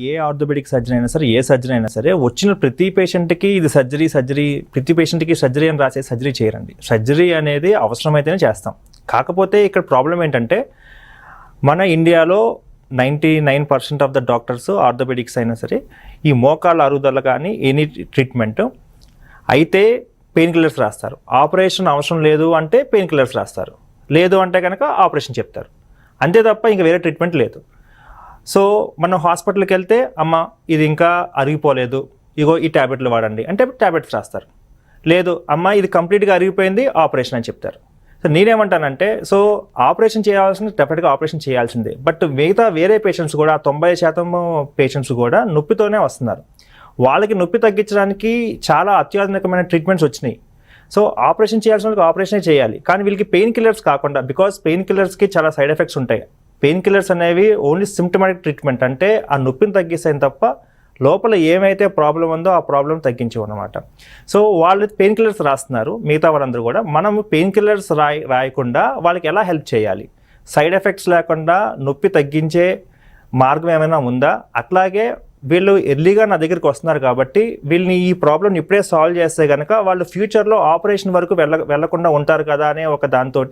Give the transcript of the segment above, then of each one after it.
ఏ orthopaedic surgery అయినా సరే, ఏ surgery అయినా సరే, వచ్చిన ప్రతి పేషెంట్కి ఇది సర్జరీ ప్రతి పేషెంట్కి సర్జరీ అని రాసే సర్జరీ చేయరండి. సర్జరీ అనేది అవసరమైతేనే చేస్తాం. కాకపోతే ఇక్కడ ప్రాబ్లం ఏంటంటే మన ఇండియాలో 99% ఆఫ్ ద డాక్టర్స్ ఆర్థోపెడిక్స్ అయినా సరే ఈ మోకాళ్ళ అరుగుదల కానీ ఎనీ ట్రీట్మెంట్ అయితే పెయిన్ కిల్లర్స్ రాస్తారు. ఆపరేషన్ అవసరం లేదు అంటే పెయిన్ కిల్లర్స్ రాస్తారు, లేదు అంటే కనుక ఆపరేషన్ చెప్తారు. అంతే తప్ప ఇంకా వేరే ట్రీట్మెంట్ లేదు. సో మనం హాస్పిటల్కి వెళ్తే అమ్మ ఇది ఇంకా అరిగిపోలేదు, ఇగో ఈ ట్యాబ్లెట్లు వాడండి అంటే ట్యాబ్లెట్స్ రాస్తారు. లేదు అమ్మ ఇది కంప్లీట్గా అరిగిపోయింది, ఆపరేషన్ అని చెప్తారు. సో నేనేమంటానంటే సో ఆపరేషన్ చేయాల్సింది డెఫినెట్గా ఆపరేషన్ చేయాల్సిందే. బట్ మిగతా వేరే పేషెంట్స్ కూడా 90% పేషెంట్స్ కూడా నొప్పితోనే వస్తున్నారు. వాళ్ళకి నొప్పి తగ్గించడానికి చాలా అత్యాధునికమైన ట్రీట్మెంట్స్ వచ్చినాయి. సో ఆపరేషన్ చేయాల్సిన వాళ్ళకి ఆపరేషనే చేయాలి, కానీ వీళ్ళకి పెయిన్ కిల్లర్స్ కాకుండా, బికాస్ పెయిన్ కిల్లర్స్కి చాలా సైడ్ ఎఫెక్ట్స్ ఉంటాయి. పెయిన్ కిల్లర్స్ అనేవి ఓన్లీ సిమ్టమాటిక్ ట్రీట్మెంట్, అంటే ఆ నొప్పిని తగ్గిస్తాయి తప్ప లోపల ఏమైతే ప్రాబ్లం ఉందో ఆ ప్రాబ్లం తగ్గించవు అనమాట. సో వాళ్ళు పెయిన్ కిల్లర్స్ రాస్తున్నారు, మిగతా వాళ్ళందరూ కూడా. మనం పెయిన్ కిల్లర్స్ రాయకుండా వాళ్ళకి ఎలా హెల్ప్ చేయాలి, సైడ్ ఎఫెక్ట్స్ లేకుండా నొప్పి తగ్గించే మార్గం ఏమైనా ఉందా? అట్లాగే వీళ్ళు ఎర్లీగా నా దగ్గరికి వస్తున్నారు కాబట్టి వీళ్ళని ఈ ప్రాబ్లమ్ ఇప్పుడే సాల్వ్ చేస్తే కనుక వాళ్ళు ఫ్యూచర్లో ఆపరేషన్ వరకు వెళ్ళకుండా ఉంటారు కదా అనే ఒక దాంతో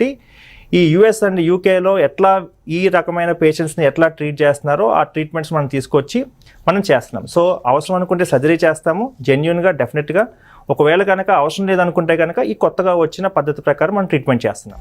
ఈ యూఎస్ అండ్ యూకేలో ఎట్లా ఈ రకమైన పేషెంట్స్ని ఎట్లా ట్రీట్ చేస్తున్నారో ఆ ట్రీట్మెంట్స్ మనం తీసుకొచ్చి మనం చేస్తున్నాం. సో అవసరం అనుకుంటే సర్జరీ చేస్తాము జెన్యూన్గా, డెఫినెట్గా. ఒకవేళ కనుక అవసరం లేదనుకుంటే కనుక ఈ కొత్తగా వచ్చిన పద్ధతి ప్రకారం మనం ట్రీట్మెంట్ చేస్తున్నాం.